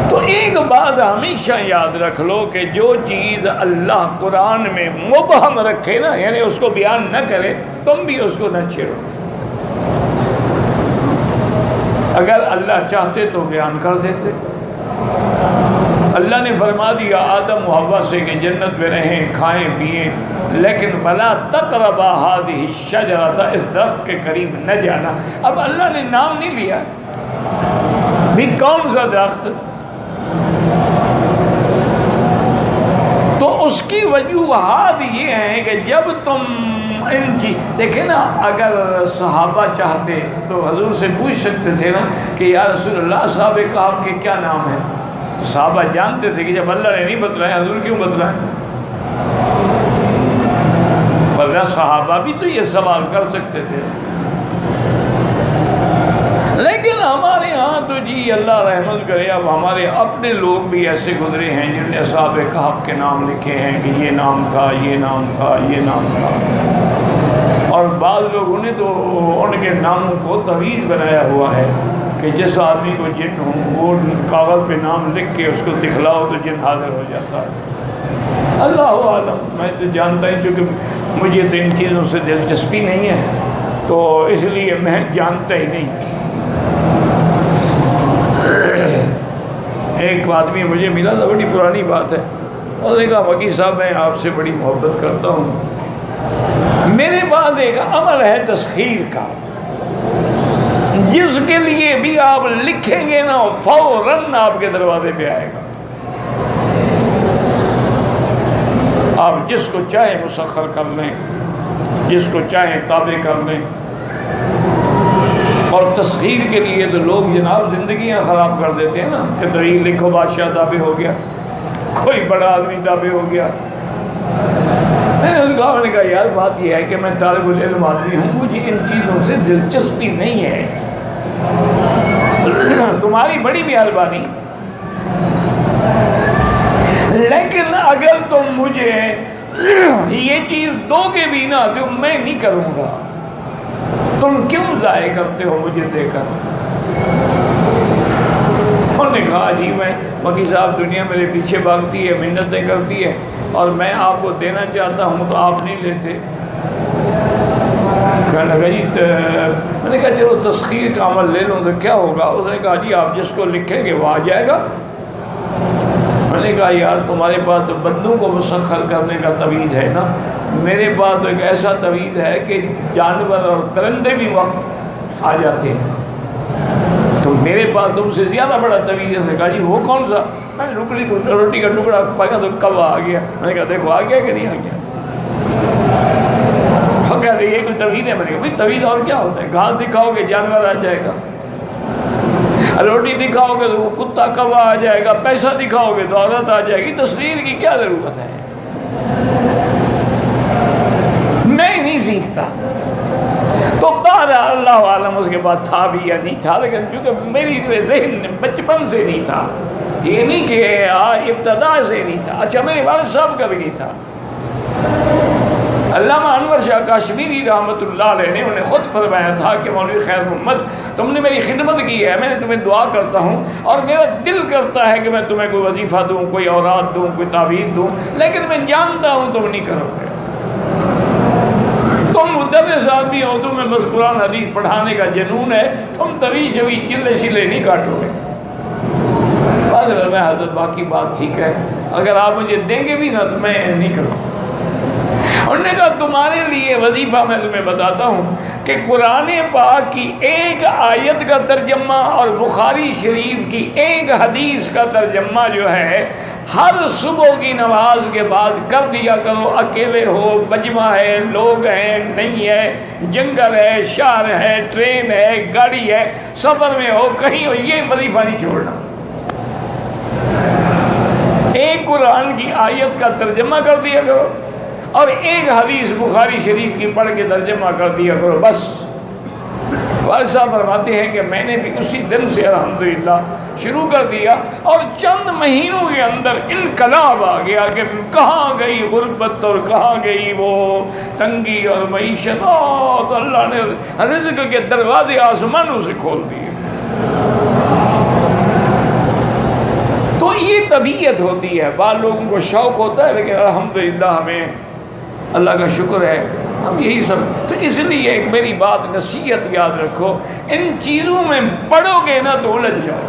تو ایک بات ہمیشہ یاد رکھ لو کہ جو چیز اللہ قرآن میں مبہم رکھے نا، یعنی اس کو بیان نہ کرے، تم بھی اس کو نہ چھیڑو۔ اگر اللہ چاہتے تو بیان کر دیتے۔ اللہ نے فرما دیا آدم و حوا سے کہ جنت میں رہیں، کھائیں پیئیں، لیکن وَلَا تَقْرَبَا هَٰذِهِ الشَّجَرَةَ، اس درخت کے قریب نہ جانا۔ اب اللہ نے نام نہیں لیا بھی کون سا درخت، تو اس کی وجوہات یہ ہیں کہ جب تم ان کی دیکھیں نا، اگر صحابہ چاہتے تو حضور سے پوچھ سکتے تھے نا کہ یا رسول اللہ صاحب کہف کے کیا نام ہے، تو صحابہ جانتے تھے کہ جب اللہ نے نہیں بتلایا حضور کیوں بتلائے، ورنہ صحابہ بھی تو یہ سوال کر سکتے تھے۔ لیکن ہمارے ہاں تو جی اللہ رحمت کرے، اب ہمارے اپنے لوگ بھی ایسے گزرے ہیں جن نے اصحاب کہف کے نام لکھے ہیں کہ یہ نام تھا، یہ نام تھا، یہ نام تھا، اور بعض لوگوں نے تو ان کے ناموں کو تعویذ بنایا ہوا ہے کہ جس آدمی کو جن ہو وہ کاغذ پہ نام لکھ کے اس کو دکھلاؤ تو جن حاضر ہو جاتا ہے۔ اللہ عالم، میں تو جانتا ہوں چونکہ مجھے تو ان چیزوں سے دلچسپی نہیں ہے، تو اس لیے میں جانتا ہی نہیں۔ ایک آدمی مجھے ملا تھا، بڑی پرانی بات ہے، اس نے کہا وکیل صاحب میں آپ سے بڑی محبت کرتا ہوں، میرے پاس ایک عمل ہے تسخیر کا، جس کے لیے بھی آپ لکھیں گے نا فوراً آپ کے دروازے پہ آئے گا، آپ جس کو چاہے مسخر کر لیں، جس کو چاہے تابع کر لیں۔ اور تسخیر کے لیے تو لوگ جناب زندگیاں خراب کر دیتے ہیں نا کہ طویل لکھو بادشاہ تابع ہو گیا، کوئی بڑا آدمی تابع ہو گیا۔ میں نے کہا یار بات یہ ہے کہ میں طالب العلم آدمی ہوں، مجھے ان چیزوں سے دلچسپی نہیں ہے، تمہاری بڑی مہربانی، لیکن اگر تم مجھے یہ چیز دو گے بھی نا تو میں نہیں کروں گا، تم کیوں ضائع کرتے ہو مجھے دے کر؟ انہوں نے کہا جی میں مکی صاحب دنیا میرے پیچھے بھاگتی ہے، منتیں کرتی ہے، اور میں آپ کو دینا چاہتا ہوں تو آپ نہیں لیتے۔ کہنے لگا جی میں نے کہا چلو تسخیر کا عمل لے لوں تو کیا ہوگا؟ اس نے کہا جی آپ جس کو لکھیں گے وہ آ جائے گا۔ میں نے کہا یار تمہارے پاس تو بندوں کو مسخر کرنے کا تویز ہے نا، میرے پاس تو ایک ایسا تویز ہے کہ جانور اور پرندے بھی وقت آ جاتے ہیں، تو میرے پاس تم سے زیادہ بڑا تویز ہے۔ کہا جی وہ کون سا؟ میں نے روٹی کا ٹکڑا پایا تو کوا آ گیا۔ میں نے کہا دیکھو آ گیا کہ نہیں آ گیا؟ وہ کہہ رہے یہ کوئی تویز ہے؟ میں نے کہا بھائی تویز اور کیا ہوتا ہے؟ گھاس دکھاؤ گے جانور آ جائے گا، روٹی دکھاؤ گے تو وہ کتا کوا آ جائے گا، پیسہ دکھاؤ گے تو عورت آ جائے گی، تصویر کی کیا ضرورت ہے؟ میں نہیں سیکھتا۔ تو بہرحال اللہ عالم اس کے بعد تھا بھی یا نہیں تھا، لیکن چونکہ میری ذہن بچپن سے نہیں تھا، یہ نہیں کہ ابتدا سے نہیں تھا۔ اچھا میرے والد صاحب کا بھی نہیں تھا۔ علامہ انور شاہ کاشمیری رحمۃ اللہ علیہ نے انہیں خود فرمایا تھا کہ مولوی خیر محمد تم نے میری خدمت کی ہے، میں نے تمہیں دعا کرتا ہوں اور میرا دل کرتا ہے کہ میں تمہیں کوئی وظیفہ دوں، کوئی اوراد دوں، کوئی تعویذ دوں، لیکن میں جانتا ہوں تم نہیں کرو گے، تم مدرس آدمی ہو، تمہیں بس قرآن حدیث پڑھانے کا جنون ہے، تم طویل شوی چلے چلے نہیں کاٹو گے۔ میں حضرت باقی بات ٹھیک ہے، اگر آپ مجھے دیں گے بھی نا تو میں نہیں کروں۔ انہوں نے کہا تمہارے لیے وظیفہ میں تمہیں بتاتا ہوں کہ قرآن پاک کی ایک آیت کا ترجمہ اور بخاری شریف کی ایک حدیث کا ترجمہ جو ہے ہر صبح کی نماز کے بعد کر دیا کرو، اکیلے ہو، مجمع ہے، لوگ ہیں، نہیں ہے، جنگل ہے، شہر ہے، ٹرین ہے، گاڑی ہے، سفر میں ہو، کہیں ہو، یہ وظیفہ نہیں چھوڑنا۔ ایک قرآن کی آیت کا ترجمہ کر دیا کرو اور ایک حدیث بخاری شریف کی پڑھ کے ترجمہ کر دیا کرو، بس۔ والد صاحب فرماتے ہیں کہ میں نے بھی اسی دن سے الحمدللہ شروع کر دیا اور چند مہینوں کے اندر انقلاب آ گیا کہ کہاں گئی غربت اور کہاں گئی وہ تنگی اور معیشت، تو اللہ نے رزق کے دروازے آسمانوں سے کھول دیے۔ تو یہ طبیعت ہوتی ہے، بعض لوگوں کو شوق ہوتا ہے، لیکن الحمدللہ ہمیں اللہ کا شکر ہے ہم یہی سب۔ تو اس لیے ایک میری بات نصیحت یاد رکھو، ان چیزوں میں پڑھو گے نا تو الجھ جاؤ۔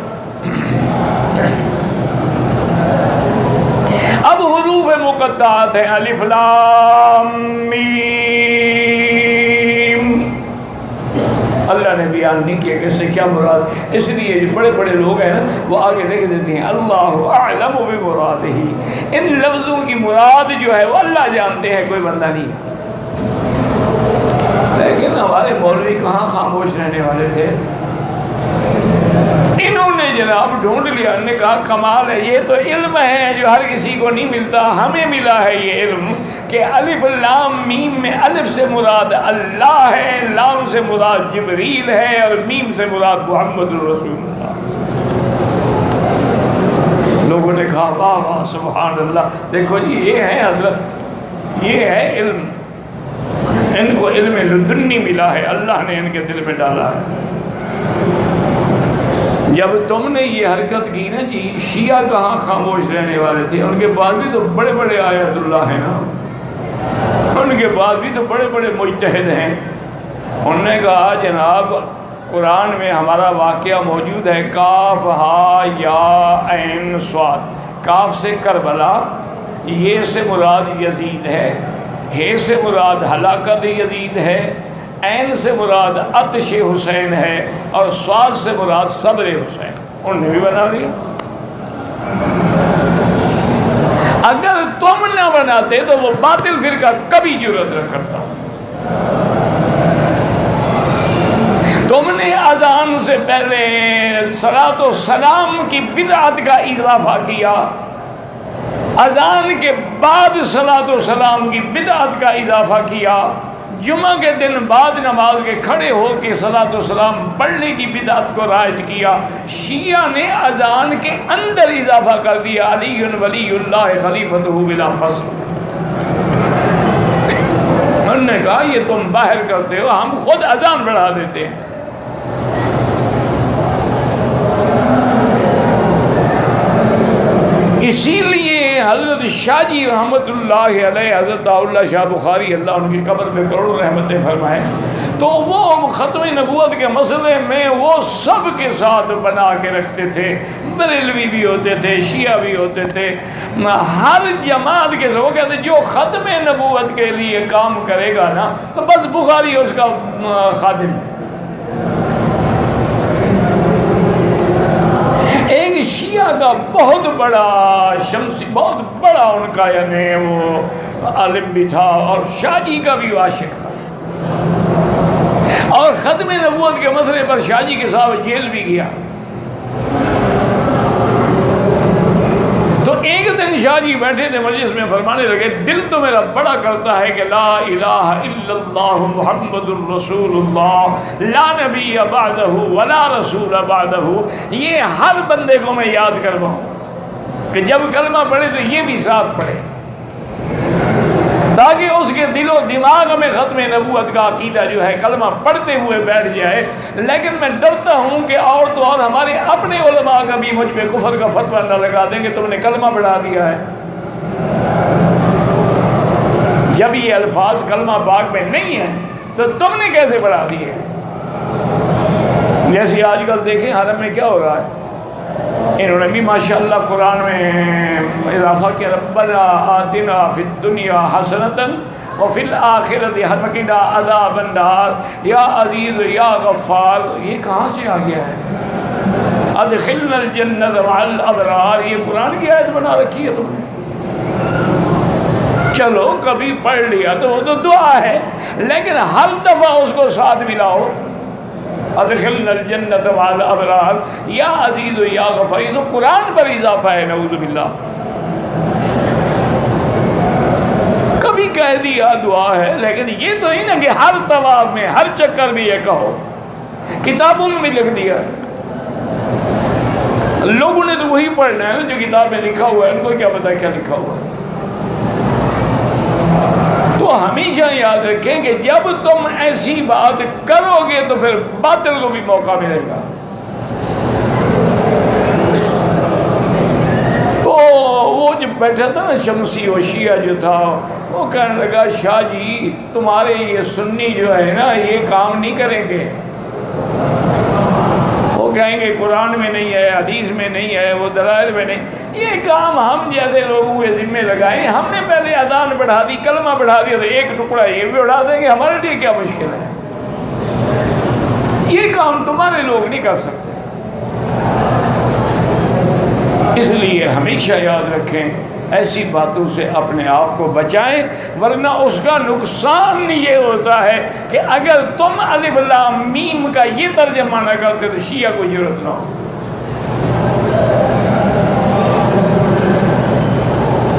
اب حروف مقطعات ہیں، الف لام میم، اللہ نے بیان نہیں کیا کہ اس سے کیا مراد، اس لیے جو بڑے بڑے لوگ ہیں نا وہ آگے لکھ دیتے ہیں اللہ اعلم بمرادہ، ان لفظوں کی مراد جو ہے وہ اللہ جانتے ہیں، کوئی بندہ نہیں۔ لیکن ہمارے مولوی کہاں خاموش رہنے والے تھے، انہوں نے جناب ڈھونڈ لیا، انہوں نے کہا کمال ہے، یہ تو علم ہے جو ہر کسی کو نہیں ملتا، ہمیں ملا ہے یہ علم کہ الف لام میم میں الف سے مراد اللہ ہے، لام سے مراد جبریل ہے اور میم سے مراد محمد رسول اللہ۔ لوگوں نے کہا واہ واہ سبحان اللہ، دیکھو جی یہ ہے حضرت، یہ ہے علم، ان کو علم لدنی ملا ہے، اللہ نے ان کے دل میں ڈالا ہے۔ جب تم نے یہ حرکت کی نا جی، شیعہ کہاں خاموش رہنے والے تھے، ان کے بعد بھی تو بڑے بڑے آیت اللہ ہیں نا، ان کے بعد بھی تو بڑے بڑے مجتہد ہیں۔ انہوں نے کہا جناب قرآن میں ہمارا واقعہ موجود ہے، کاف ہا یا عین صاد، کاف سے کربلا، یہ سے مراد یزید ہے، ہے سے مراد ہلاکت یزید ہے، عین سے مراد عطش حسین ہے اور صاد سے مراد صبر حسین، انہوں نے بھی بنا لیا۔ اگر تم نہ بناتے تو وہ باطل فرقہ کبھی جرأت نہ کرتا۔ تم نے اذان سے پہلے صلاۃ و سلام کی بدعت کا اضافہ کیا، اذان کے بعد صلاۃ و سلام کی بدعت کا اضافہ کیا، جمعہ کے دن بعد نماز کے کھڑے ہو کے صلاۃ و سلام پڑھنے کی بدعت کو رائج کیا. شیعہ نے اذان کے اندر اضافہ کر دیا علی ولی اللہ خلیفۃہ بلا فصل. انہوں نے کہا یہ تم باہر کرتے ہو، ہم خود اذان بڑھا دیتے ہیں. اسی لیے حضرت شاہ جی رحمۃ اللہ علیہ، حضرت اللہ شاہ بخاری اللہ ان کی قبر پہ کروڑوں رحمتیں فرمائیں، تو وہ ختم نبوت کے مسئلے میں وہ سب کے ساتھ بنا کے رکھتے تھے. بریلوی بھی ہوتے تھے، شیعہ بھی ہوتے تھے، ہر جماعت کے ساتھ. وہ کہتے جو ختم نبوت کے لیے کام کرے گا نا تو بس بخاری اس کا خادم. ایک شیعہ کا بہت بڑا شمسی، بہت بڑا ان کا یعنی وہ عالم بھی تھا اور شاہ جی کا بھی عاشق تھا، اور ختم نبوت کے مسئلے پر شاہ جی کے ساتھ جیل بھی گیا. تو ایک دن شاہ جی بیٹھے تھے مجلس میں، فرمانے لگے دل تو میرا بڑا کرتا ہے کہ لا الہ الا اللہ محمد الرسول اللہ لا نبی بعدہ ولا رسول بعدہ. یہ ہر بندے کو میں یاد کرواؤں کہ جب کلمہ پڑھے تو یہ بھی ساتھ پڑھے، تاکہ اس کے دل و دماغ میں ختم نبوت کا عقیدہ جو ہے کلمہ پڑھتے ہوئے بیٹھ جائے. لیکن میں ڈرتا ہوں کہ اور تو اور ہمارے اپنے علماء کا بھی مجھ پہ کفر کا فتویٰ نہ لگا دیں کہ تم نے کلمہ بڑھا دیا ہے، جب یہ الفاظ کلمہ پاک میں نہیں ہیں تو تم نے کیسے بڑھا دیے. جیسے آج کل دیکھیں حرم میں کیا ہو رہا ہے، انہوں نے بھی ماشاءاللہ قرآن میں اضافہ کیا، ربنا آتنا فی الدنیا حسنۃ وفی الآخرۃ وقنا عذاب النار یا عزیز یا غفار. یہ کہاں سے آ گیا ہے؟ ادخلنا الجنۃ مع الابرار، یہ قرآن کی آیت بنا رکھی ہے تم نے. چلو کبھی پڑھ لیا تو وہ تو دعا ہے، لیکن ہر دفعہ اس کو ساتھ ملاؤ، ادخلنا الجنۃ مع الابرار یا عزیز یا غفار. یہ تو قرآن پر اضافہ ہے، نعوذ باللہ. کبھی کہہ دیا دعا ہے، لیکن یہ تو نہیں نا کہ ہر طواف میں ہر چکر میں یہ کہو. کتابوں میں بھی لکھ دیا، لوگوں نے تو وہی پڑھنا ہے جو کتاب میں لکھا ہوا ہے، ان کو کیا پتا کیا لکھا ہوا ہے. تو ہمیشہ یاد رکھیں کہ جب تم ایسی بات کرو گے تو پھر باطل کو بھی موقع ملے گا. تو وہ جو بیٹھا تھا نا شمسی و شیعہ جو تھا، وہ کہنے لگا شاہ جی تمہارے یہ سنی جو ہے نا یہ کام نہیں کریں گے. وہ کہیں گے قرآن میں نہیں ہے، حدیث میں نہیں ہے، وہ دلائل میں نہیں. یہ کام ہم جیسے لوگوں کے ذمہ لگائیں. ہم نے پہلے اذان بڑھا دی، کلمہ بڑھا دیا، تو ایک ٹکڑا یہ بھی اڑا دیں گے، ہمارے لیے کیا مشکل ہے. یہ کام تمہارے لوگ نہیں کر سکتے. اس لیے ہمیشہ یاد رکھیں ایسی باتوں سے اپنے آپ کو بچائیں، ورنہ اس کا نقصان یہ ہوتا ہے کہ اگر تم الف لام میم کا یہ ترجمہ نہ کرتے تو شیعہ کو ضرورت نہ ہو.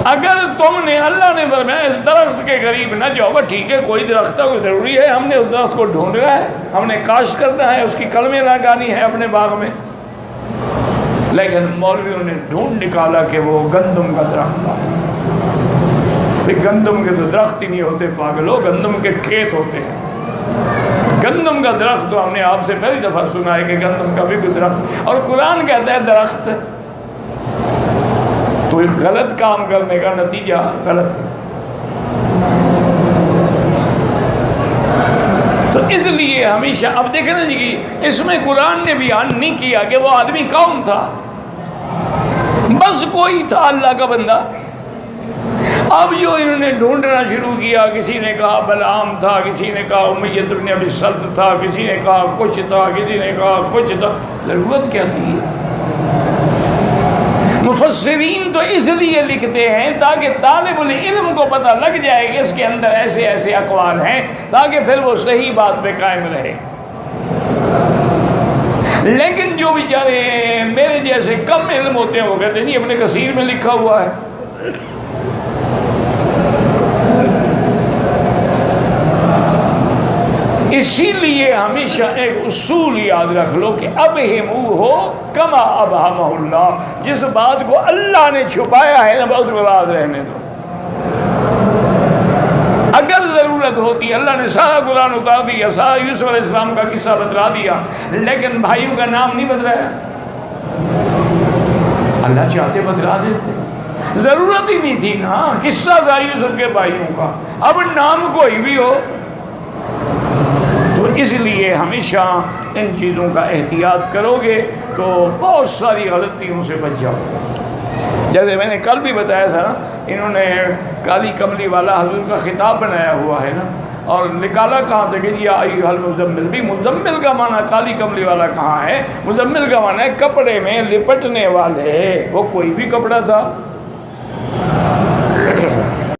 اگر تم نے اللہ نے فرمایا اس درخت کے قریب نہ جاؤ، ٹھیک ہے کوئی درخت ہے، کوئی ضروری ہے، ہم نے اس درخت کو ڈھونڈنا ہے، ہم نے کاشت کرنا ہے، اس کی کلمیں لگانی ہے اپنے باغ میں. لیکن مولویوں نے ڈھونڈ نکالا کہ وہ گندم کا درخت تھا. گندم کے تو درخت ہی نہیں ہوتے پاگلو، گندم کے کھیت ہوتے ہیں. گندم کا درخت تو ہم نے آپ سے پہلی دفعہ سنا ہے کہ گندم کا بھی کوئی درخت، اور قرآن کہتا ہے درخت. تو غلط کام کرنے کا نتیجہ غلط ہے. تو اس لیے ہمیشہ اب دیکھیں نا جی، اس میں قرآن نے بیان نہیں کیا کہ وہ آدمی کون تھا، بس کوئی تھا اللہ کا بندہ. اب جو انہوں نے ڈھونڈنا شروع کیا، کسی نے کہا بلعام تھا، کسی نے کہا امیہ بن ابی سلط تھا، کسی نے کہا کچھ تھا، کسی نے کہا کچھ تھا. ضرورت کیا تھی؟ مفسرین تو اس لیے لکھتے ہیں تاکہ طالب العلم کو پتہ لگ جائے کہ اس کے اندر ایسے ایسے اقوال ہیں، تاکہ پھر وہ صحیح بات پہ قائم رہے. لیکن جو بیچارے میرے جیسے کم علم ہوتے ہیں وہ کہتے ہیں نہیں ابن کثیر میں لکھا ہوا ہے. اسی لیے ہمیشہ ایک اصول یاد رکھ لو کہ ابہمو ہو کما ابہمہ اللہ، جس بات کو اللہ نے چھپایا ہے نا اس کے بعد رہنے دو۔ اگر ضرورت ہوتی، اللہ نے سارا قرآن اتار دیا، سارا یوسف علیہ السلام کا قصہ بتلا دیا، لیکن بھائیوں کا نام نہیں بدلایا۔ اللہ چاہتے بتلا دیتے، ضرورت ہی نہیں تھی نا، قصہ تھا یوسف کے بھائیوں کا، اب نام کوئی بھی ہو۔ تو اس لیے ہمیشہ ان چیزوں کا احتیاط کرو گے تو بہت ساری غلطیوں سے بچ جاؤ۔ جیسے میں نے کل بھی بتایا تھا نا، انہوں نے کالی کملی والا حضور کا خطاب بنایا ہوا ہے نا، اور نکالا کہاں سے کہ یا ایھا المزمل، بھی مزمل کا معنی کالی کملی والا کہاں ہے؟ مزمل کا معنی ہے کپڑے میں لپٹنے والے، وہ کوئی بھی کپڑا تھا۔